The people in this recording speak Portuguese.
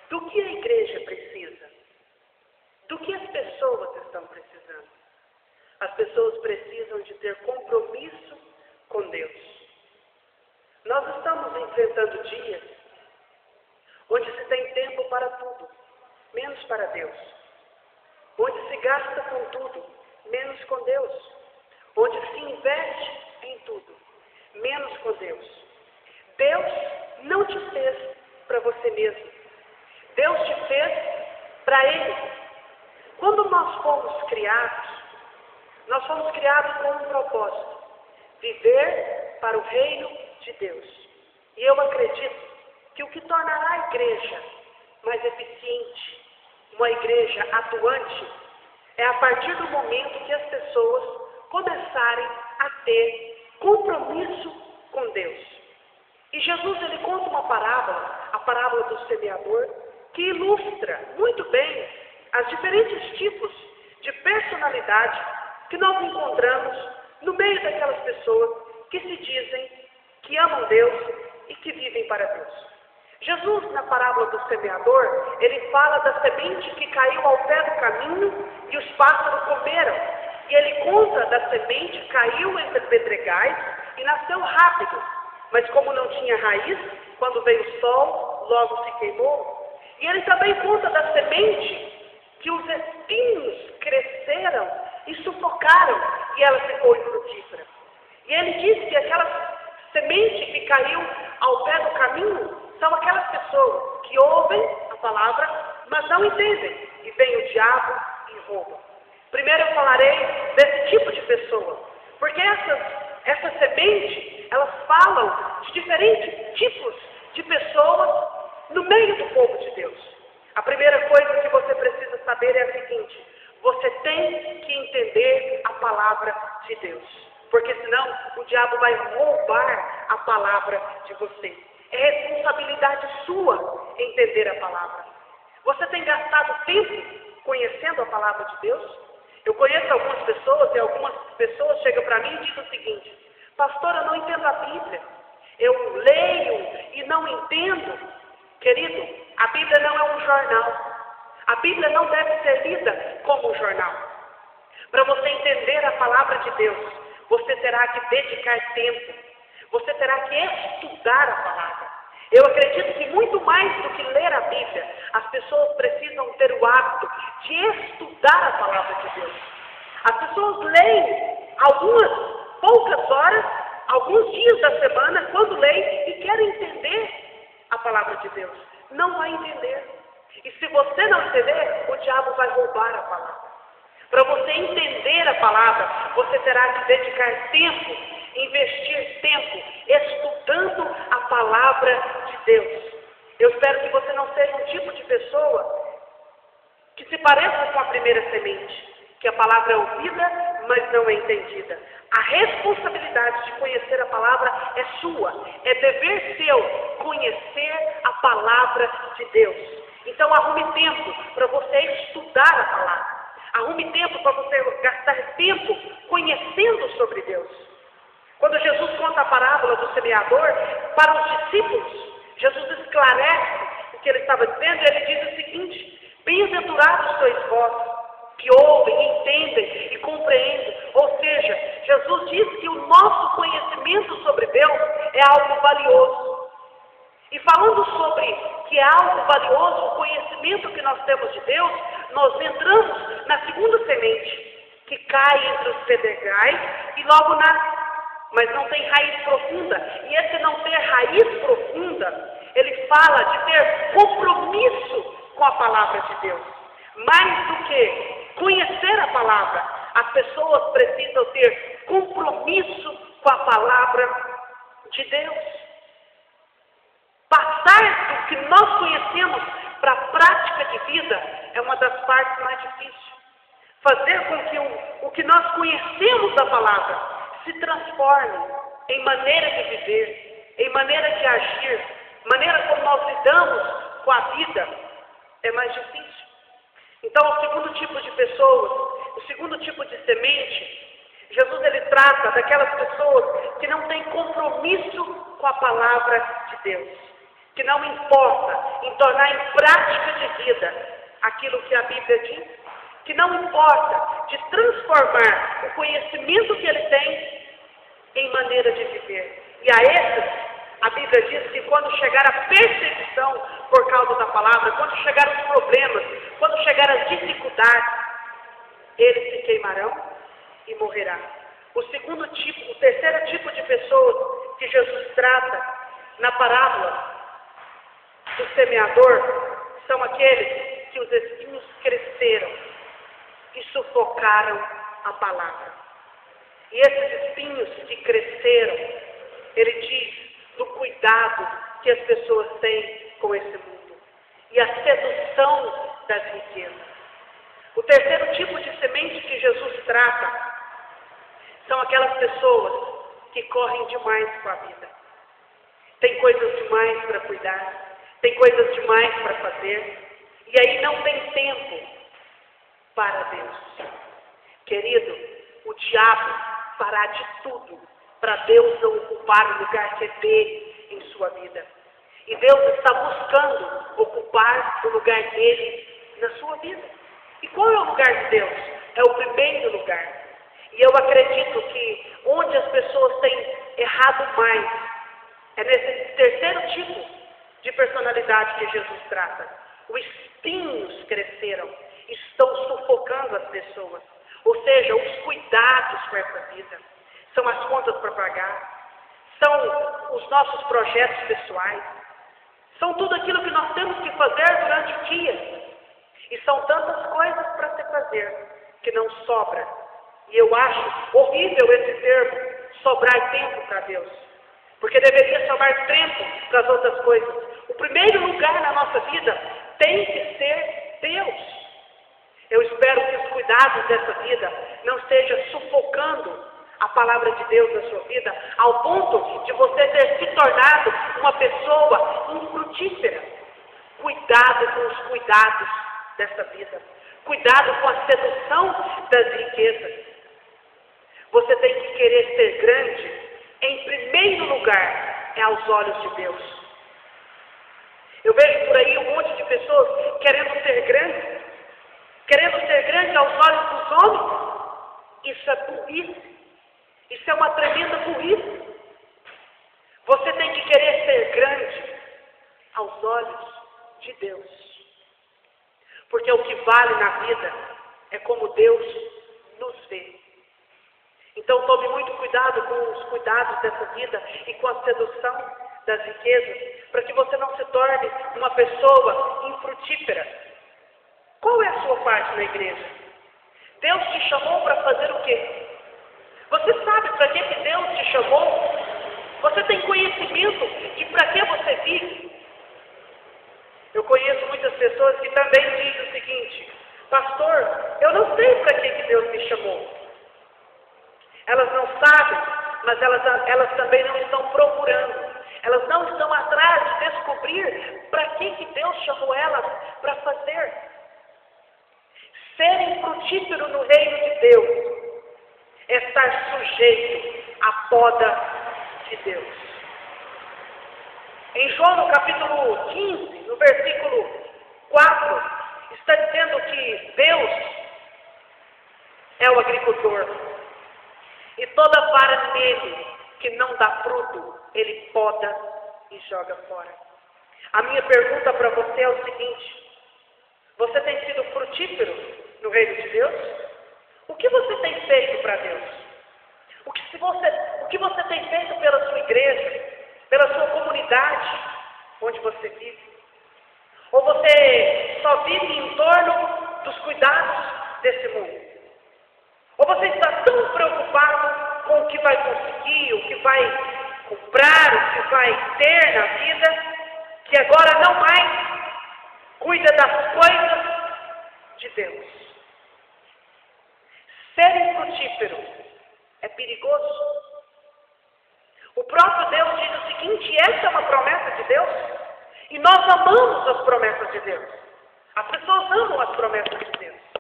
Do que a igreja precisa? Do que as pessoas estão precisando? As pessoas precisam de ter compromisso com Deus. Nós estamos enfrentando dias onde se tem tempo para tudo, menos para Deus. Onde se gasta com tudo, menos com Deus. Onde se investe em tudo, menos com Deus. Deus não te fez para você mesmo. Deus te fez para Ele. Quando nós fomos criados com um propósito: viver para o reino de Deus. E eu acredito que o que tornará a igreja mais eficiente, uma igreja atuante, é a partir do momento que as pessoas começarem a ter compromisso com Deus. E Jesus, ele conta uma parábola, a parábola do semeador, que ilustra muito bem os diferentes tipos de personalidade que nós encontramos no meio daquelas pessoas que se dizem que amam Deus e que vivem para Deus. Jesus, na parábola do semeador, ele fala da semente que caiu ao pé do caminho e os pássaros comeram. E ele conta da semente que caiu entre pedregais e nasceu rápido. Mas como não tinha raiz, quando veio o sol, logo se queimou. E ele também conta da semente que os espinhos cresceram e sufocaram e ela ficou infrutífera. E ele diz que aquela semente que caiu ao pé do caminho são aquelas pessoas que ouvem a palavra, mas não entendem. E vem o diabo e rouba. Primeiro eu falarei desse tipo de pessoa. Porque essas sementes, elas falam de diferentes tipos de pessoas no meio do povo de Deus. A primeira coisa que você precisa saber é a seguinte: você tem que entender a palavra de Deus. Porque senão o diabo vai roubar a palavra de você. É responsabilidade sua entender a palavra. Você tem gastado tempo conhecendo a palavra de Deus? Eu conheço algumas pessoas e algumas pessoas chegam para mim e dizem o seguinte: pastor, eu não entendo a Bíblia. Eu leio e não entendo. Querido, a Bíblia não é um jornal. A Bíblia não deve ser lida como um jornal. Para você entender a palavra de Deus, você terá que dedicar tempo. Você terá que estudar a palavra. Eu acredito que muito mais do que ler a Bíblia, as pessoas precisam ter o hábito de estudar a palavra de Deus. As pessoas leem algumas poucas horas, alguns dias da semana, quando leem e querem entender a palavra de Deus. Não vai entender. E se você não entender, o diabo vai roubar a palavra. Para você entender a palavra, você terá que dedicar tempo, investir tempo, estudando a palavra de Deus. Eu espero que você não seja um tipo de pessoa que se pareça com a primeira semente, que a palavra é ouvida, mas não é entendida. A responsabilidade de conhecer a palavra é sua, é dever seu conhecer a palavra de Deus. Então arrume tempo para você estudar a palavra. Arrume tempo para você gastar tempo conhecendo sobre Deus. Quando Jesus conta a parábola do semeador para os discípulos, Jesus esclarece o que ele estava dizendo e ele diz o seguinte: bem-aventurados sois vós, que ouvem, entendem e compreendem. Ou seja, Jesus diz que o nosso conhecimento sobre Deus é algo valioso. E falando sobre que é algo valioso, o conhecimento que nós temos de Deus, nós entramos na segunda semente, que cai entre os pedregais e logo nasce, mas não tem raiz profunda. E esse não ter raiz profunda, ele fala de ter compromisso com a palavra de Deus. Mais do que conhecer a palavra, as pessoas precisam ter compromisso com a palavra de Deus. Passar do que nós conhecemos para a prática de vida é uma das partes mais difíceis. Fazer com que o que nós conhecemos da palavra se transforme em maneira de viver, em maneira de agir, maneira como nós lidamos com a vida, é mais difícil. Então, o segundo tipo de pessoas, o segundo tipo de semente, Jesus ele trata daquelas pessoas que não têm compromisso com a palavra de Deus. que não importa em tornar em prática de vida aquilo que a Bíblia diz, que não importa de transformar o conhecimento que ele tem em maneira de viver. E a esses, a Bíblia diz que quando chegar a perseguição por causa da palavra, quando chegar os problemas, quando chegar as dificuldades, eles se queimarão e morrerão. O terceiro tipo de pessoas que Jesus trata na parábola do semeador são aqueles que os espinhos cresceram e sufocaram a palavra. E esses espinhos que cresceram, ele diz do cuidado que as pessoas têm com esse mundo e a sedução das riquezas. O terceiro tipo de semente que Jesus trata são aquelas pessoas que correm demais com a vida. Tem coisas demais para cuidar, tem coisas demais para fazer, e aí não tem tempo para Deus. Querido, o diabo fará de tudo para Deus não ocupar o lugar que é dele em sua vida. E Deus está buscando ocupar o lugar dele na sua vida. E qual é o lugar de Deus? É o primeiro lugar. E eu acredito que onde as pessoas têm errado mais é nesse terceiro tipo de personalidade que Jesus trata. Os espinhos cresceram, estão sufocando as pessoas. Ou seja, os cuidados com essa vida. São as contas para pagar, são os nossos projetos pessoais, são tudo aquilo que nós temos que fazer durante o dia. E são tantas coisas para se fazer que não sobra. E eu acho horrível esse termo, sobrar tempo para Deus. Porque deveria sobrar tempo para as outras coisas. O primeiro lugar na nossa vida tem que ser Deus. Eu espero que os cuidados dessa vida não estejam sufocando a palavra de Deus na sua vida, ao ponto de você ter se tornado uma pessoa infrutífera. Cuidado com os cuidados dessa vida. Cuidado com a sedução das riquezas. Você tem que querer ser grande, em primeiro lugar, é aos olhos de Deus. Eu vejo por aí um monte de pessoas querendo ser grande aos olhos dos homens. Isso é burrice. Isso é uma tremenda burrice. Você tem que querer ser grande aos olhos de Deus. Porque o que vale na vida é como Deus nos vê. Então tome muito cuidado com os cuidados dessa vida e com a sedução das riquezas, para que você não se torne uma pessoa infrutífera. Qual é a sua parte na igreja? Deus te chamou para fazer o quê? Você sabe para que Deus te chamou? Você tem conhecimento de para que você vive? Eu conheço muitas pessoas que também dizem o seguinte: pastor, eu não sei para que Deus me chamou. Elas não sabem, mas elas também não estão procurando. Elas não estão atrás de descobrir para que Deus chamou elas para fazer. Ser infrutífero no reino de Deus é estar sujeito à poda de Deus. Em João, no capítulo 15, no versículo 4, está dizendo que Deus é o agricultor. E toda vara nele que não dá fruto, ele poda e joga fora. A minha pergunta para você é o seguinte: você tem sido frutífero no reino de Deus? O que você tem feito para Deus? O que você tem feito pela sua igreja, pela sua comunidade onde você vive? Ou você só vive em torno dos cuidados desse mundo? Ou você está tão preocupado com o que vai conseguir, o que vai comprar, o que vai ter na vida, que agora não mais cuida das coisas de Deus? Ser infrutífero é perigoso. O próprio Deus diz o seguinte: essa é uma promessa de Deus, e nós amamos as promessas de Deus. As pessoas amam as promessas de Deus.